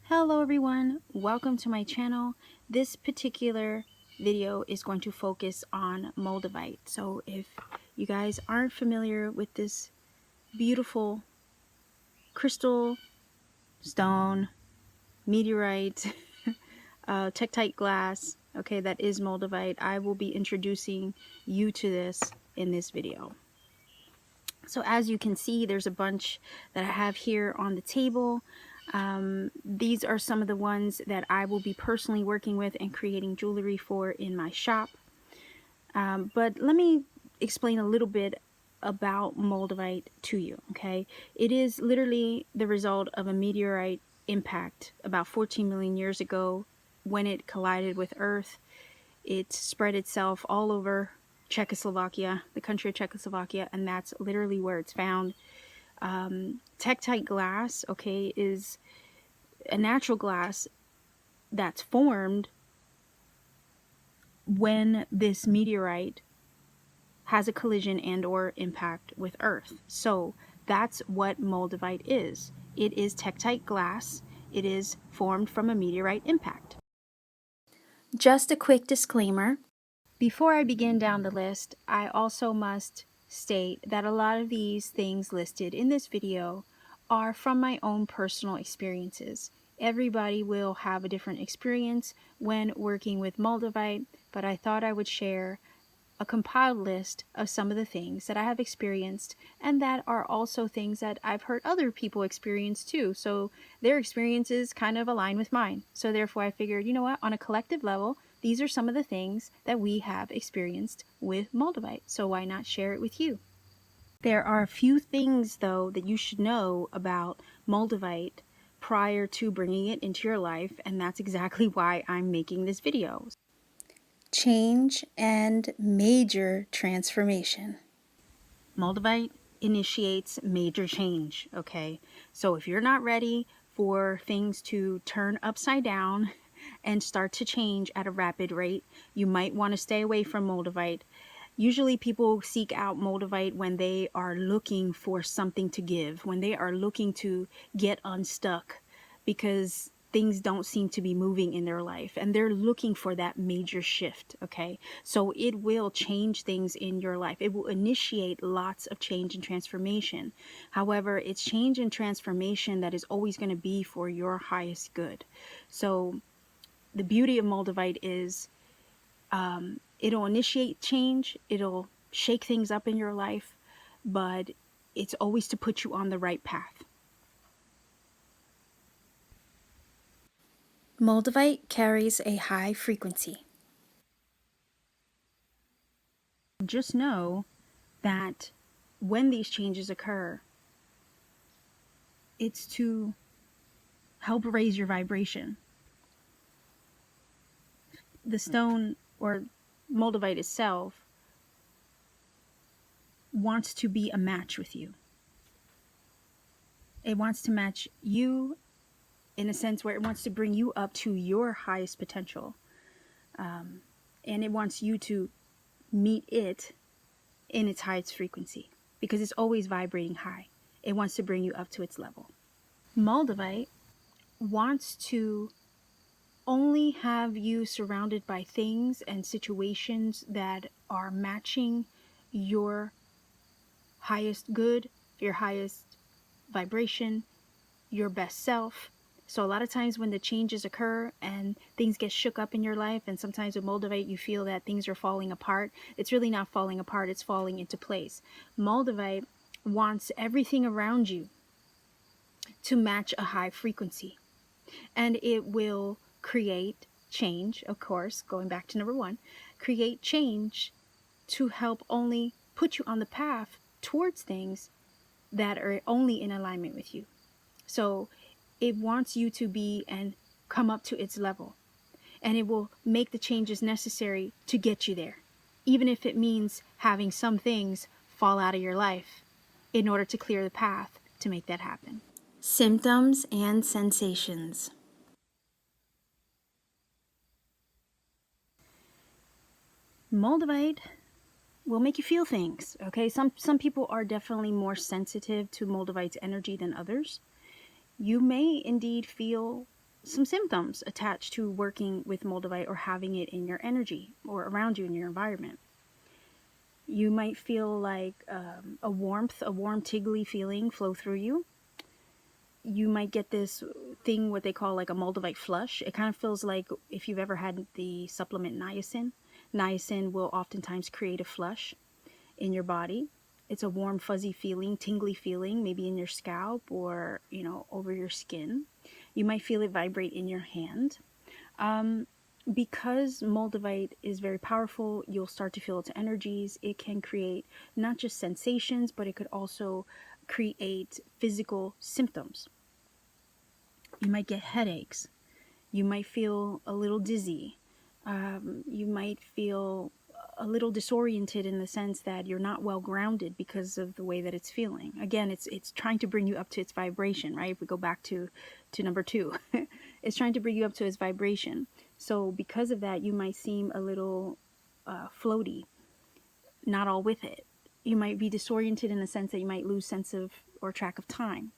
Hello everyone, welcome to my channel. This particular video is going to focus on Moldavite. So if you guys aren't familiar with this beautiful crystal, stone, meteorite, Tektite glass, okay, that is Moldavite, I will be introducing you to this in this video. So as you can see, there's a bunch that I have here on the table. These are some of the ones that I will be personally working with and creating jewelry for in my shop. But let me explain a little bit about Moldavite to you, okay? It is literally the result of a meteorite impact about 14 million years ago. When it collided with Earth, it spread itself all over Czechoslovakia, the country of Czechoslovakia, and that's literally where it's found. Tektite glass, okay, is a natural glass that's formed when this meteorite has a collision and or impact with Earth. So that's what Moldavite is. It is Tektite glass. It is formed from a meteorite impact. Just a quick disclaimer. Before I begin down the list, I also must state that a lot of these things listed in this video are from my own personal experiences. Everybody will have a different experience when working with Moldavite, but I thought I would share a compiled list of some of the things that I have experienced and that are also things that I've heard other people experience too. So their experiences kind of align with mine. So therefore I figured, you know what, on a collective level, these are some of the things that we have experienced with Moldavite. So why not share it with you? There are a few things though that you should know about Moldavite prior to bringing it into your life, and that's exactly why I'm making this video. Change and major transformation. Moldavite initiates major change, okay? So if you're not ready for things to turn upside down and start to change at a rapid rate, you might want to stay away from Moldavite. Usually people seek out Moldavite when they are looking for something to give, when they are looking to get unstuck because things don't seem to be moving in their life and they're looking for that major shift, okay? So it will change things in your life. It will initiate lots of change and transformation. However, it's change and transformation that is always going to be for your highest good. So the beauty of Moldavite is it'll initiate change, it'll shake things up in your life, but it's always to put you on the right path. Moldavite carries a high frequency. Just know that when these changes occur, it's to help raise your vibration. The stone or Moldavite itself wants to be a match with you. It wants to match you in a sense where it wants to bring you up to your highest potential. And it wants you to meet it in its highest frequency because it's always vibrating high. It wants to bring you up to its level. Moldavite wants to only have you surrounded by things and situations that are matching your highest good, your highest vibration, your best self. So a lot of times when the changes occur and things get shook up in your life, and sometimes with Moldavite you feel that things are falling apart, it's really not falling apart, it's falling into place. Moldavite wants everything around you to match a high frequency, and it will create change, of course, going back to number one, create change to help only put you on the path towards things that are only in alignment with you. So it wants you to be and come up to its level, and it will make the changes necessary to get you there, even if it means having some things fall out of your life in order to clear the path to make that happen. Symptoms and sensations. Moldavite will make you feel things, okay? Some people are definitely more sensitive to Moldavite's energy than others. You may indeed feel some symptoms attached to working with Moldavite or having it in your energy or around you in your environment. You might feel like a warm tingly feeling flow through you. You might get this thing, what they call like a Moldavite flush. It kind of feels like if you've ever had the supplement niacin. Niacin will oftentimes create a flush in your body. It's a warm, fuzzy feeling, tingly feeling, maybe in your scalp or, over your skin. You might feel it vibrate in your hand. Because Moldavite is very powerful, you'll start to feel its energies. It can create not just sensations, but it could also create physical symptoms. You might get headaches. You might feel a little dizzy. You might feel a little disoriented in the sense that you're not well grounded because of the way that it's feeling. Again, it's trying to bring you up to its vibration, right? If we go back to number 2, it's trying to bring you up to its vibration. So because of that, you might seem a little floaty, not all with it. You might be disoriented in the sense that you might lose sense of or track of time.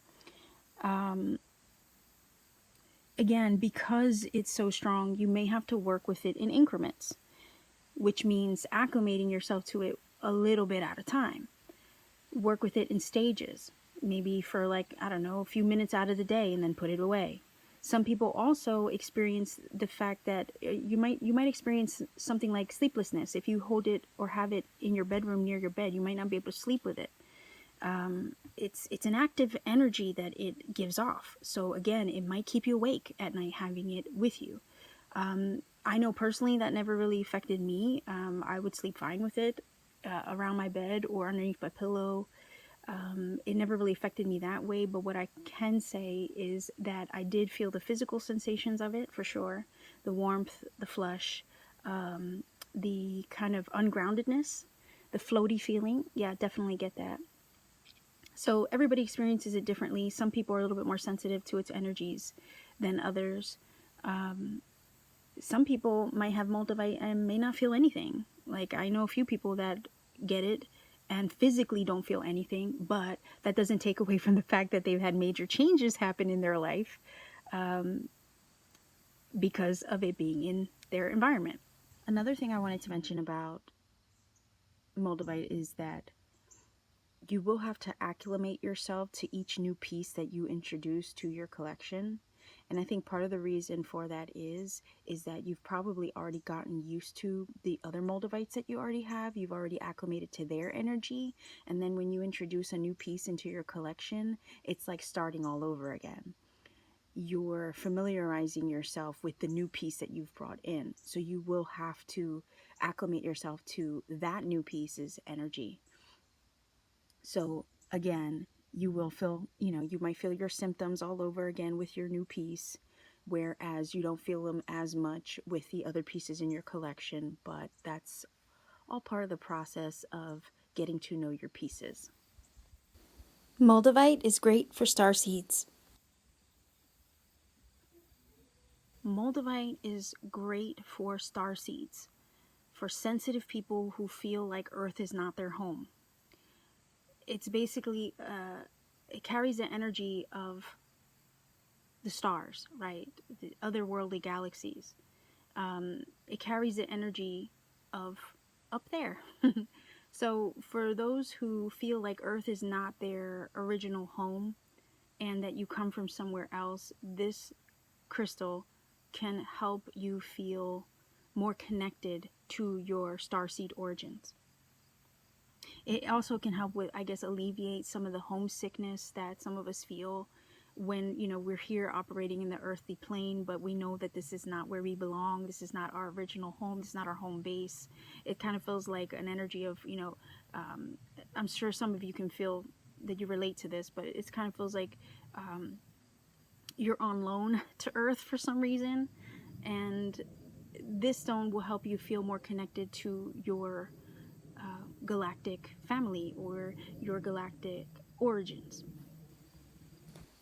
Again, because it's so strong, you may have to work with it in increments, which means acclimating yourself to it a little bit at a time. Work with it in stages, maybe for like, I don't know, a few minutes out of the day and then put it away. Some people also experience the fact that you might experience something like sleeplessness. If you hold it or have it in your bedroom near your bed, you might not be able to sleep with it. It's an active energy that it gives off. So again, it might keep you awake at night having it with you. I know personally that never really affected me. I would sleep fine with it around my bed or underneath my pillow. It never really affected me that way, but what I can say is that I did feel the physical sensations of it for sure. The warmth, the flush, the kind of ungroundedness, the floaty feeling. Yeah, definitely get that. So everybody experiences it differently. Some people are a little bit more sensitive to its energies than others. Some people might have Moldavite and may not feel anything. Like I know a few people that get it and physically don't feel anything, but that doesn't take away from the fact that they've had major changes happen in their life because of it being in their environment. Another thing I wanted to mention about Moldavite is that you will have to acclimate yourself to each new piece that you introduce to your collection. And I think part of the reason for that is that you've probably already gotten used to the other Moldavites that you already have. You've already acclimated to their energy. And then when you introduce a new piece into your collection, it's like starting all over again. You're familiarizing yourself with the new piece that you've brought in. So you will have to acclimate yourself to that new piece's energy. So again, you will feel, you might feel your symptoms all over again with your new piece, whereas you don't feel them as much with the other pieces in your collection, but that's all part of the process of getting to know your pieces. Moldavite is great for starseeds. Moldavite is great for starseeds, for sensitive people who feel like Earth is not their home. It's basically, it carries the energy of the stars, right? The otherworldly galaxies. It carries the energy of up there. So for those who feel like Earth is not their original home and that you come from somewhere else, this crystal can help you feel more connected to your starseed origins. It also can help with, I guess, alleviate some of the homesickness that some of us feel when, we're here operating in the earthly plane, but we know that this is not where we belong. This is not our original home. This is not our home base. It kind of feels like an energy of, I'm sure some of you can feel that you relate to this, but it kind of feels like you're on loan to Earth for some reason. And this stone will help you feel more connected to your galactic family or your galactic origins.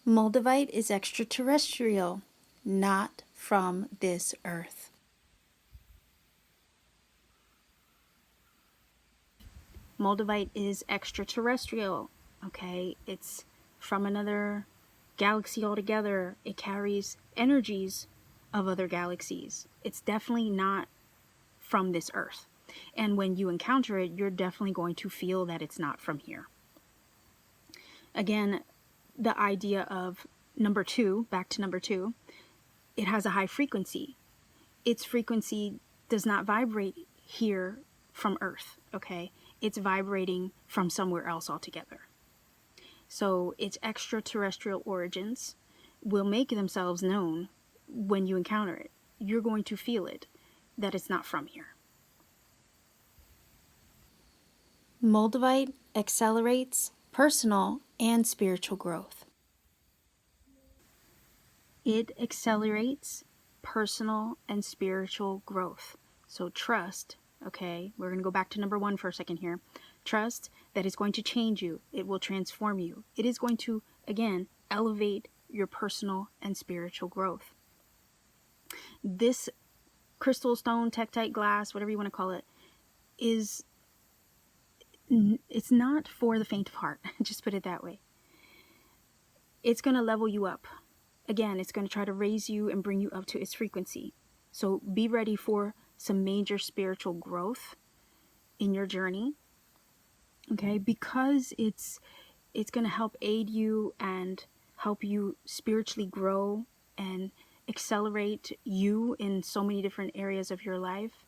Moldavite is extraterrestrial, not from this earth. Moldavite is extraterrestrial, okay? It's from another galaxy altogether. It carries energies of other galaxies. It's definitely not from this earth. And when you encounter it, you're definitely going to feel that it's not from here. Again, the idea of number two, back to number two, it has a high frequency. Its frequency does not vibrate here from Earth, okay? It's vibrating from somewhere else altogether. So its extraterrestrial origins will make themselves known when you encounter it. You're going to feel it, that it's not from here. Moldavite accelerates personal and spiritual growth. It accelerates personal and spiritual growth. So trust, okay, we're going to go back to number one for a second here. Trust that it's going to change you. It will transform you. It is going to, again, elevate your personal and spiritual growth. This crystal, stone, tektite, glass, whatever you want to call it, it's not for the faint of heart. Just put it that way. It's going to level you up. Again, it's going to try to raise you and bring you up to its frequency. So be ready for some major spiritual growth in your journey. Okay, because it's going to help aid you and help you spiritually grow and accelerate you in so many different areas of your life.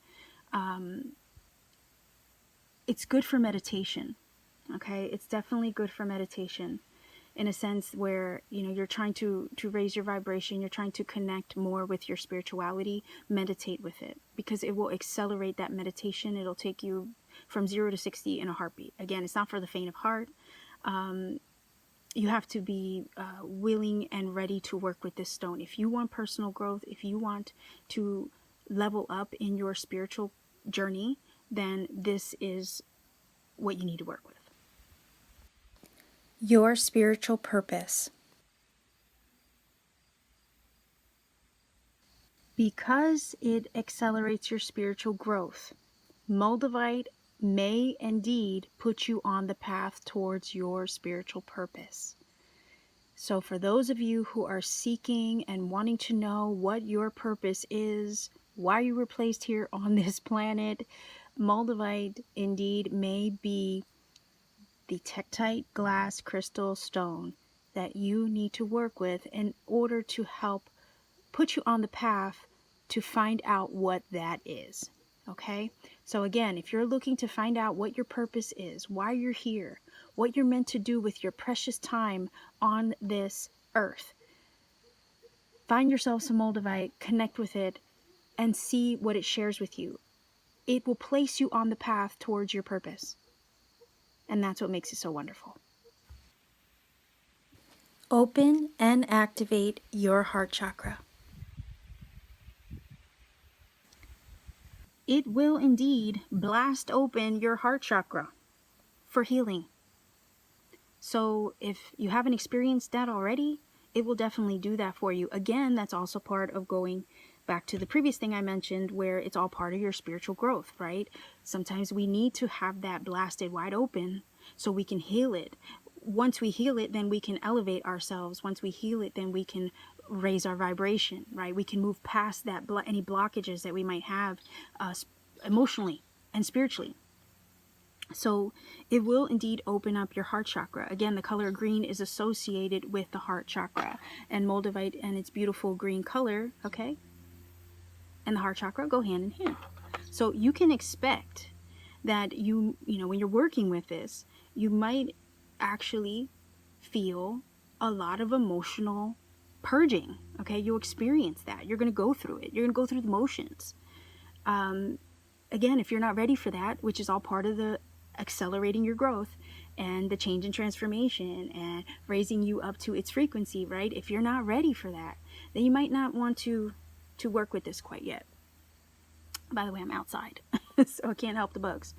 It's good for meditation. Okay, it's definitely good for meditation in a sense where, you know, you're trying to raise your vibration, you're trying to connect more with your spirituality. Meditate with it, because it will accelerate that meditation. It'll take you from 0 to 60 in a heartbeat. Again, it's not for the faint of heart. You have to be willing and ready to work with this stone. If you want personal growth, if you want to level up in your spiritual journey, then this is what you need to work with. Your spiritual purpose. Because it accelerates your spiritual growth, Moldavite may indeed put you on the path towards your spiritual purpose. So for those of you who are seeking and wanting to know what your purpose is, why you were placed here on this planet, Moldavite indeed may be the tektite, glass, crystal, stone that you need to work with in order to help put you on the path to find out what that is. Okay? So again, if you're looking to find out what your purpose is, why you're here, what you're meant to do with your precious time on this earth, find yourself some Moldavite, connect with it, and see what it shares with you. It will place you on the path towards your purpose. And that's what makes it so wonderful. Open and activate your heart chakra. It will indeed blast open your heart chakra for healing. So if you haven't experienced that already, it will definitely do that for you. Again, that's also part of going back to the previous thing I mentioned, where it's all part of your spiritual growth, right? Sometimes we need to have that blasted wide open so we can heal it. Once we heal it, then we can elevate ourselves. Once we heal it, then we can raise our vibration, right? We can move past that any blockages that we might have emotionally and spiritually. So it will indeed open up your heart chakra. Again, the color green is associated with the heart chakra, and Moldavite and its beautiful green color, okay, and the heart chakra go hand in hand. So you can expect that you know, when you're working with this, you might actually feel a lot of emotional purging. Okay, you'll experience that. You're going to go through it. You're going to go through the motions. Again, if you're not ready for that, which is all part of the accelerating your growth and the change and transformation and raising you up to its frequency, right? If you're not ready for that, then you might not want to work with this quite yet. By the way, I'm outside, so I can't help the bugs.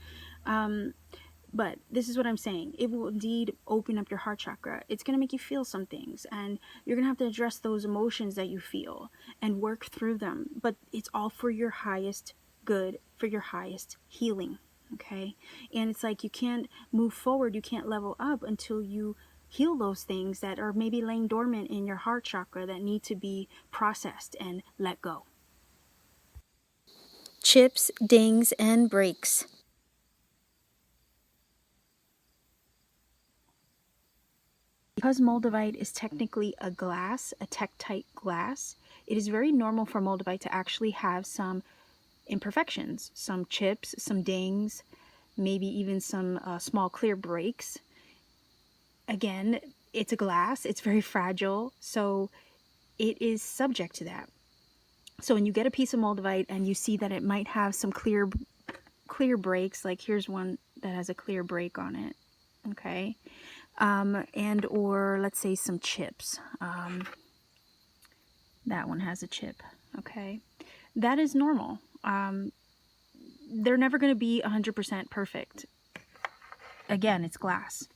But this is what I'm saying. It will indeed open up your heart chakra. It's going to make you feel some things, and you're going to have to address those emotions that you feel and work through them. But it's all for your highest good, for your highest healing. Okay? And it's like you can't move forward, you can't level up until you heal those things that are maybe laying dormant in your heart chakra that need to be processed and let go. Chips, dings, and breaks. Because Moldavite is technically a glass, a Tektite glass, it is very normal for Moldavite to actually have some imperfections, some chips, some dings, maybe even some small clear breaks. Again, it's a glass, it's very fragile, so it is subject to that. So when you get a piece of Moldavite and you see that it might have some clear breaks, like here's one that has a clear break on it, okay, and or let's say some chips. That one has a chip, okay, that is normal. They're never going to be 100% perfect. Again, it's glass.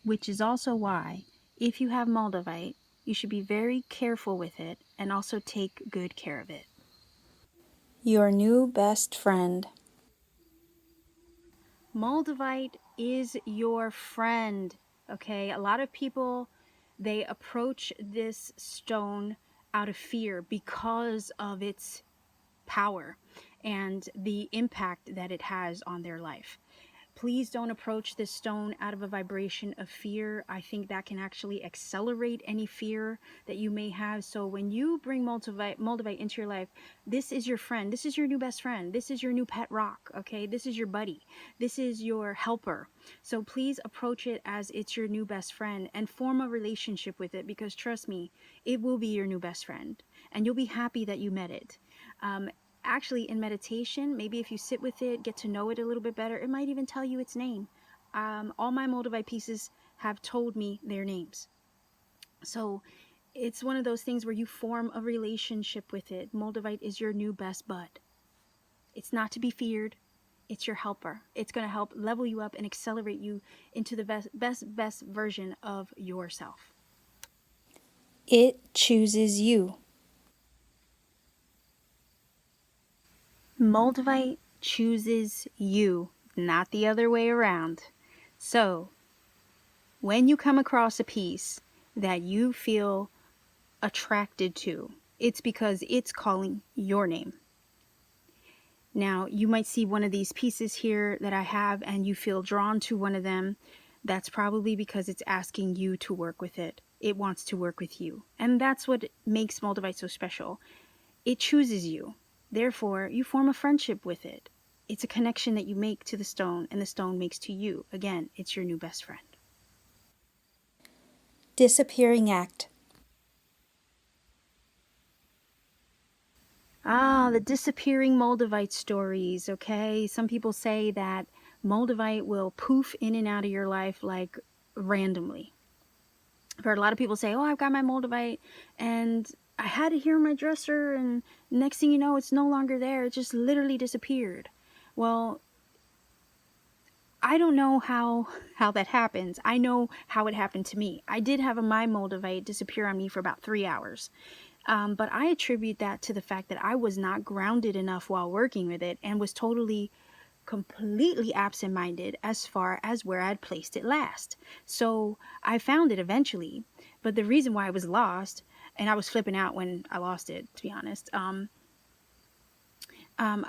Which is also why, if you have Moldavite, you should be very careful with it and also take good care of it. Your new best friend. Moldavite is your friend, okay? A lot of people, they approach this stone out of fear because of its power and the impact that it has on their life. Please don't approach this stone out of a vibration of fear. I think that can actually accelerate any fear that you may have. So when you bring Moldavite into your life, this is your friend. This is your new best friend. This is your new pet rock, okay? This is your buddy. This is your helper. So please approach it as it's your new best friend and form a relationship with it, because trust me, it will be your new best friend and you'll be happy that you met it. Actually, in meditation, maybe if you sit with it, get to know it a little bit better, it might even tell you its name. All my Moldavite pieces have told me their names. So it's one of those things where you form a relationship with it. Moldavite is your new best bud. It's not to be feared. It's your helper. It's going to help level you up and accelerate you into the best version of yourself. It chooses you. Moldavite chooses you, not the other way around. So when you come across a piece that you feel attracted to, it's because it's calling your name. Now, you might see one of these pieces here that I have and you feel drawn to one of them. That's probably because it's asking you to work with it. It wants to work with you. And that's what makes Moldavite so special. It chooses you. Therefore, you form a friendship with it. It's a connection that you make to the stone and the stone makes to you. Again, it's your new best friend. Disappearing act. The disappearing Moldavite stories, okay? Some people say that Moldavite will poof in and out of your life like randomly. I've heard a lot of people say, oh, I've got my Moldavite and I had it here in my dresser and next thing you know, it's no longer there. It just literally disappeared. Well, I don't know how that happens. I know how it happened to me. I did have my Moldavite disappear on me for about 3 hours. But I attribute that to the fact that I was not grounded enough while working with it and was completely absent-minded as far as where I'd placed it last. So I found it eventually, but the reason why I was lost, and I was flipping out when I lost it, to be honest, I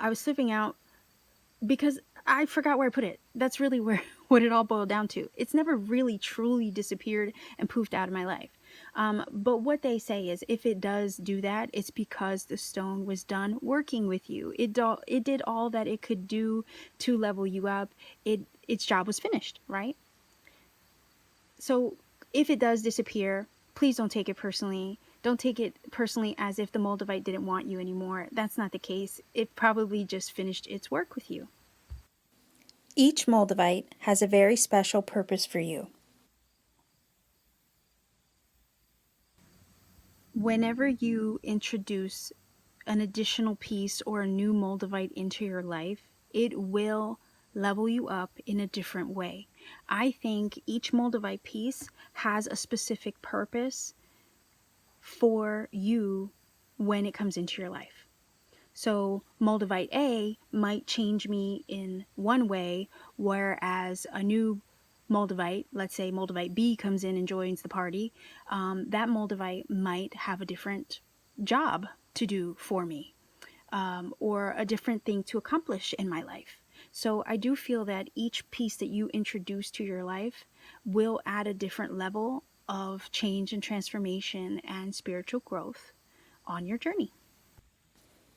was flipping out because I forgot where I put it. That's really where what it all boiled down to. It's never really truly disappeared and poofed out of my life. But what they say is if it does do that, it's because the stone was done working with you. It did all that it could do to level you up. Its job was finished, right? So if it does disappear, please don't take it personally. Don't take it personally as if the Moldavite didn't want you anymore. That's not the case. It probably just finished its work with you. Each Moldavite has a very special purpose for you. Whenever you introduce an additional piece or a new Moldavite into your life, it will level you up in a different way. I think each Moldavite piece has a specific purpose for you when it comes into your life. So Moldavite A might change me in one way, whereas a new Moldavite, let's say Moldavite B comes in and joins the party, that Moldavite might have a different job to do for me, or a different thing to accomplish in my life. So I do feel that each piece that you introduce to your life will add a different level of change and transformation and spiritual growth on your journey.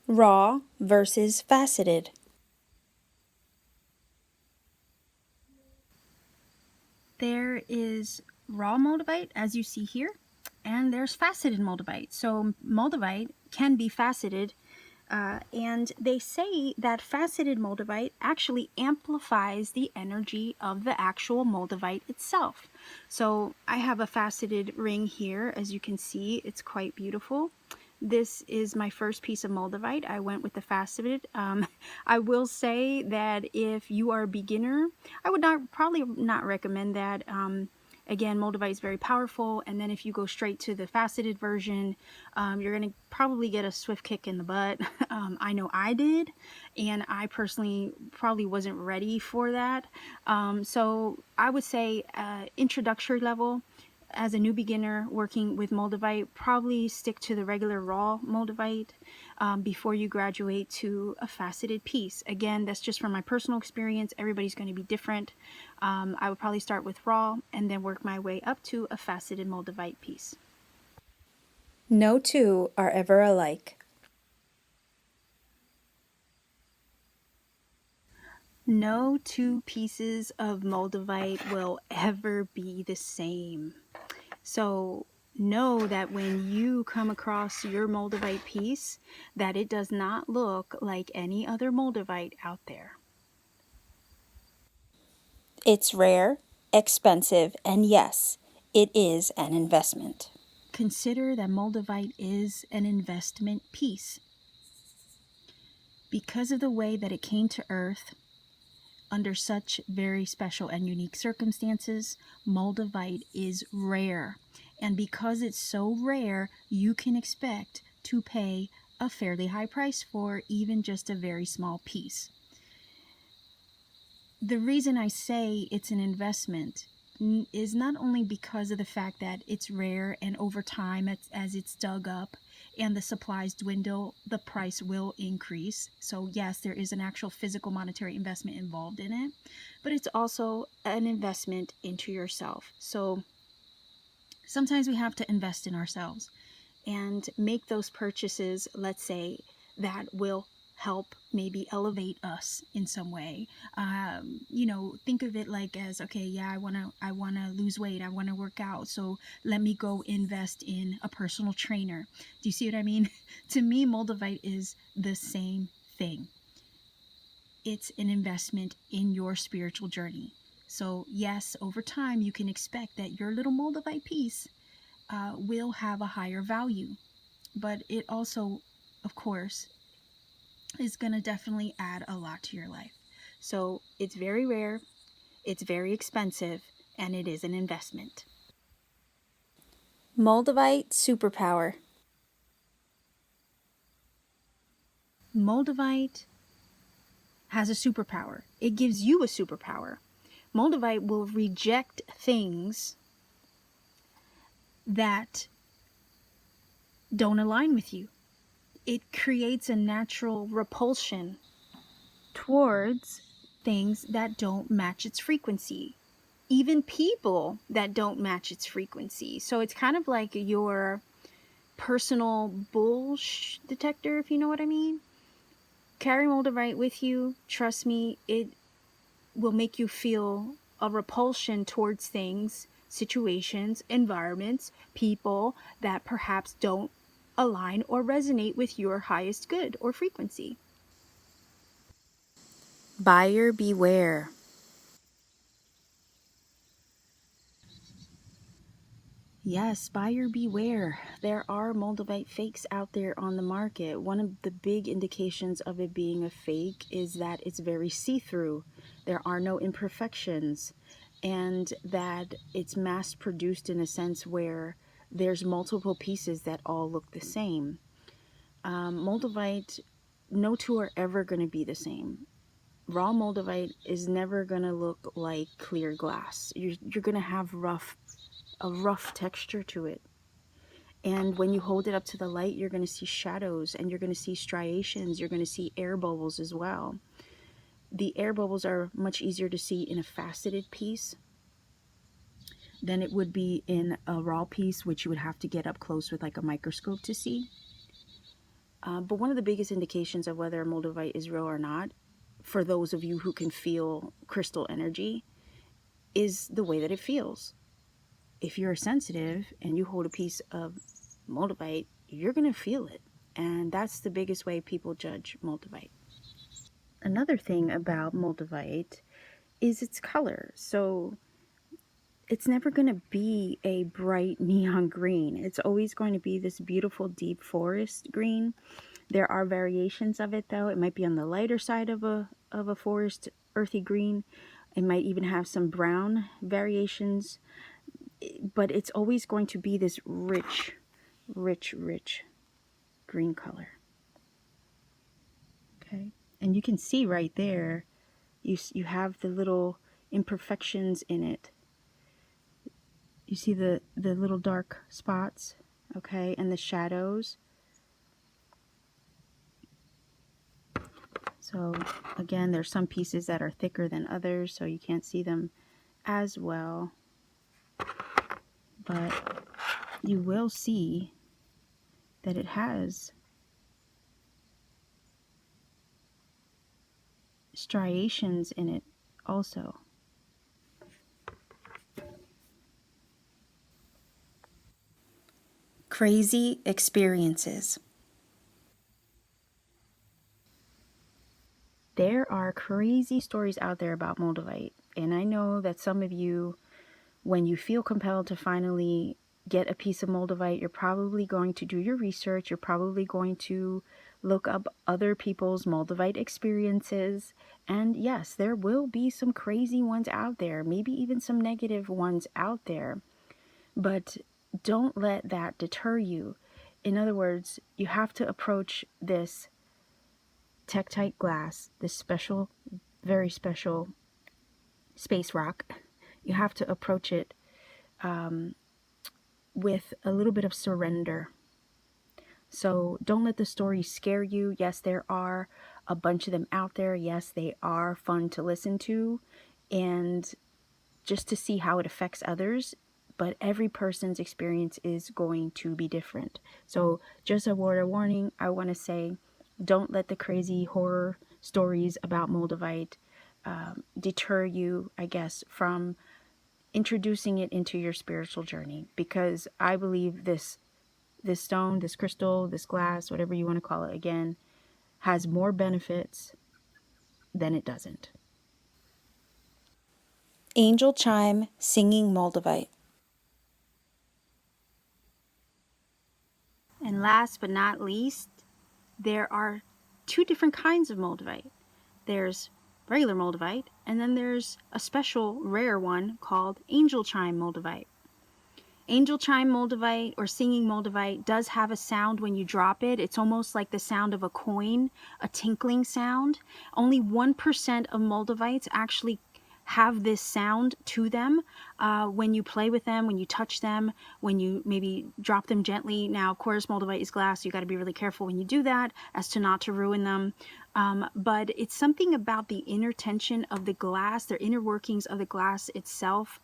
Raw versus faceted. There is raw Moldavite, as you see here, and there's faceted Moldavite. So Moldavite can be faceted, and they say that faceted Moldavite actually amplifies the energy of the actual Moldavite itself. So I have a faceted ring here, as you can see, it's quite beautiful. This is my first piece of Moldavite. I went with the faceted. I will say that if you are a beginner, I would probably not recommend that. Again, Moldavite is very powerful, and then if you go straight to the faceted version, you're going to probably get a swift kick in the butt. I know I did, and I personally probably wasn't ready for that. So I would say introductory level, as a new beginner working with Moldavite, probably stick to the regular raw Moldavite before you graduate to a faceted piece. Again, that's just from my personal experience. Everybody's going to be different. I would probably start with raw and then work my way up to a faceted Moldavite piece. No two are ever alike. No two pieces of Moldavite will ever be the same. So know that when you come across your Moldavite piece, that it does not look like any other Moldavite out there. It's rare, expensive, and yes, it is an investment. Consider that Moldavite is an investment piece. Because of the way that it came to Earth, under such very special and unique circumstances, Moldavite is rare. And because it's so rare, you can expect to pay a fairly high price for even just a very small piece. The reason I say it's an investment is not only because of the fact that it's rare, and over time as it's dug up and the supplies dwindle, the price will increase. So yes, there is an actual physical monetary investment involved in it, but it's also an investment into yourself. So sometimes we have to invest in ourselves and make those purchases, let's say, that will help maybe elevate us in some way. Think of it like as, okay, yeah, I want to lose weight, I want to work out, so let me go invest in a personal trainer. Do you see what I mean? To me, Moldavite is the same thing. It's an investment in your spiritual journey. So yes, over time you can expect that your little Moldavite piece will have a higher value, but it also, of course, is going to definitely add a lot to your life. So it's very rare, it's very expensive, and it is an investment. Moldavite superpower. Moldavite has a superpower. It gives you a superpower. Moldavite will reject things that don't align with you. It creates a natural repulsion towards things that don't match its frequency, even people that don't match its frequency. So it's kind of like your personal bullshit detector, if you know what I mean. Carry Moldavite with you. Trust me, it will make you feel a repulsion towards things, situations, environments, people that perhaps don't align or resonate with your highest good or frequency. Buyer beware. Yes, buyer beware. There are Moldavite fakes out there on the market. One of the big indications of it being a fake is that it's very see-through. There are no imperfections, and that it's mass produced in a sense where there's multiple pieces that all look the same. Moldavite, no two are ever going to be the same. raw Moldavite is never going to look like clear glass. You're going to have a rough texture to it. And when you hold it up to the light, you're going to see shadows, and you're going to see striations. You're going to see air bubbles as well. The air bubbles are much easier to see in a faceted piece than it would be in a raw piece, which you would have to get up close with like a microscope to see. But one of the biggest indications of whether a Moldavite is real or not, for those of you who can feel crystal energy, is the way that it feels. If you're sensitive and you hold a piece of Moldavite, you're going to feel it. And that's the biggest way people judge Moldavite. Another thing about Moldavite is its color. So it's never going to be a bright neon green. It's always going to be this beautiful deep forest green. There are variations of it though. It might be on the lighter side of a forest earthy green. It might even have some brown variations, but it's always going to be this rich green color. Okay, and you can see right there, you have the little imperfections in it. You see the little dark spots, okay, and the shadows. So again, there's some pieces that are thicker than others, so you can't see them as well. But you will see that it has striations in it also. Crazy experiences. There are crazy stories out there about Moldavite, and I know that some of you, when you feel compelled to finally get a piece of Moldavite, you're probably going to do your research. You're probably going to look up other people's Moldavite experiences. And yes, there will be some crazy ones out there, maybe even some negative ones out there. But don't let that deter you. In other words, you have to approach this Tektite glass, this special, very special space rock. You have to approach it with a little bit of surrender. So don't let the story scare you. Yes, there are a bunch of them out there. Yes, they are fun to listen to and just to see how it affects others. But every person's experience is going to be different. So just a word of warning, I want to say, don't let the crazy horror stories about Moldavite deter you, I guess, from introducing it into your spiritual journey. Because I believe this stone, this crystal, this glass, whatever you want to call it again, has more benefits than it doesn't. Angel Chime singing Moldavite. And last but not least, there are two different kinds of Moldavite. There's regular Moldavite, and then there's a special rare one called Angel Chime Moldavite. Angel Chime Moldavite or singing Moldavite does have a sound when you drop it. It's almost like the sound of a coin, a tinkling sound. Only 1% of Moldavites actually have this sound to them when you play with them, when you touch them, when you maybe drop them gently. Now, of course, Moldavite is glass, so you got to be really careful when you do that as to not to ruin them. But it's something about the inner tension of the glass, their inner workings of the glass itself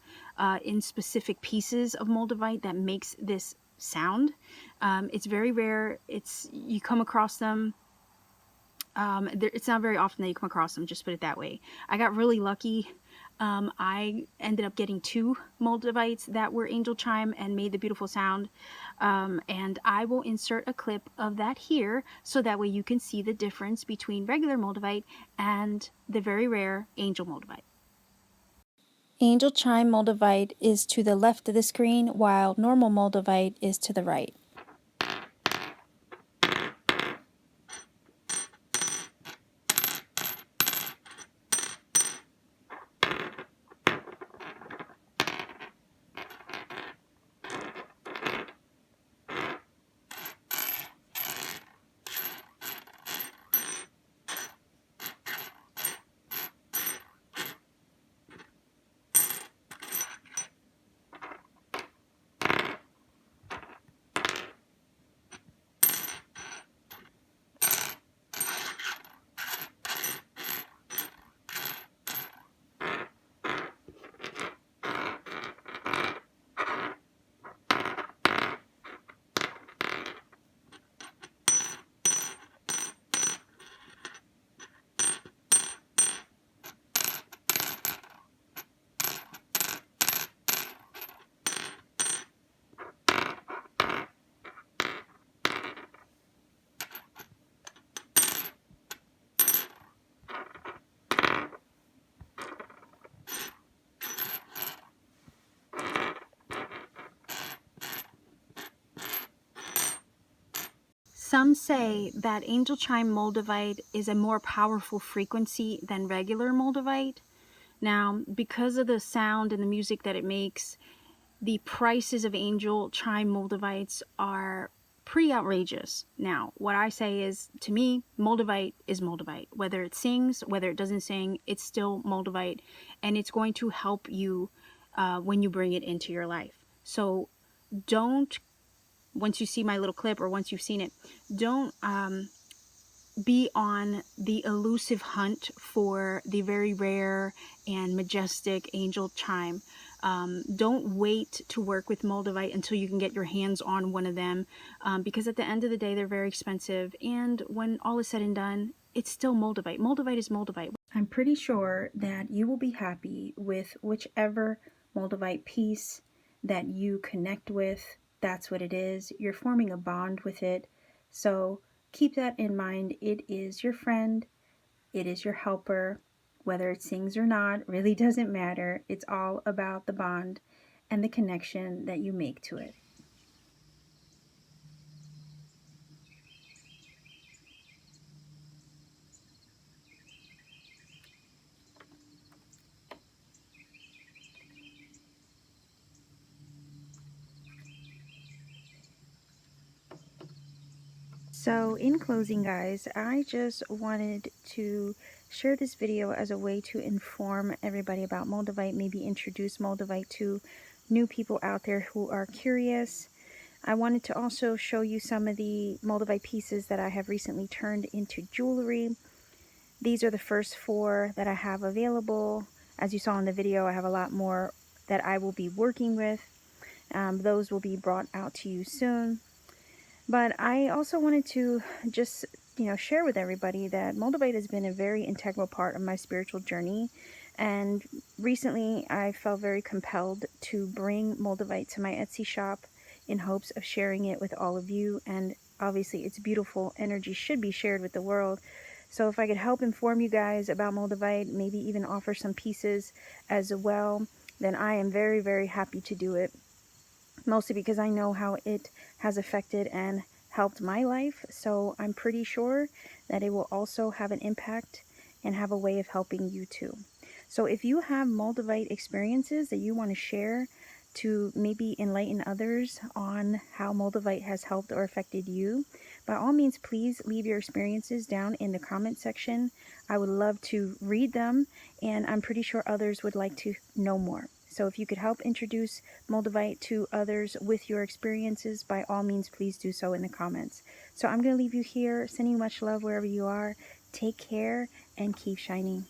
in specific pieces of Moldavite that makes this sound. It's very rare. You come across them. It's not very often that you come across them, just put it that way. I got really lucky. I ended up getting 2 Moldavites that were Angel Chime and made the beautiful sound. And I will insert a clip of that here so that way you can see the difference between regular Moldavite and the very rare Angel Moldavite. Angel Chime Moldavite is to the left of the screen, while normal Moldavite is to the right. Some say that angel chime Moldavite is a more powerful frequency than regular Moldavite. Now, because of the sound and the music that it makes, the prices of angel chime Moldavites are pretty outrageous. Now, what I say is, to me, Moldavite is Moldavite. Whether it sings, whether it doesn't sing, it's still Moldavite, and it's going to help you when you bring it into your life. So don't, once you see my little clip or once you've seen it, don't be on the elusive hunt for the very rare and majestic angel chime. Don't wait to work with Moldavite until you can get your hands on one of them, because at the end of the day, they're very expensive. And when all is said and done, it's still Moldavite. Moldavite is Moldavite. I'm pretty sure that you will be happy with whichever Moldavite piece that you connect with. That's what it is. You're forming a bond with it. So keep that in mind. It is your friend. It is your helper. Whether it sings or not really doesn't matter. It's all about the bond and the connection that you make to it. So in closing, guys, I just wanted to share this video as a way to inform everybody about Moldavite, maybe introduce Moldavite to new people out there who are curious. I wanted to also show you some of the Moldavite pieces that I have recently turned into jewelry. These are the first 4 that I have available. As you saw in the video, I have a lot more that I will be working with. Those will be brought out to you soon. But I also wanted to just, share with everybody that Moldavite has been a very integral part of my spiritual journey. And recently I felt very compelled to bring Moldavite to my Etsy shop in hopes of sharing it with all of you. And obviously its beautiful energy should be shared with the world. So if I could help inform you guys about Moldavite, maybe even offer some pieces as well, then I am very, very happy to do it. Mostly because I know how it has affected and helped my life. So I'm pretty sure that it will also have an impact and have a way of helping you too. So if you have Moldavite experiences that you want to share to maybe enlighten others on how Moldavite has helped or affected you, by all means, please leave your experiences down in the comment section. I would love to read them, and I'm pretty sure others would like to know more. So if you could help introduce Moldavite to others with your experiences, by all means, please do so in the comments. So I'm going to leave you here, sending you much love wherever you are. Take care and keep shining.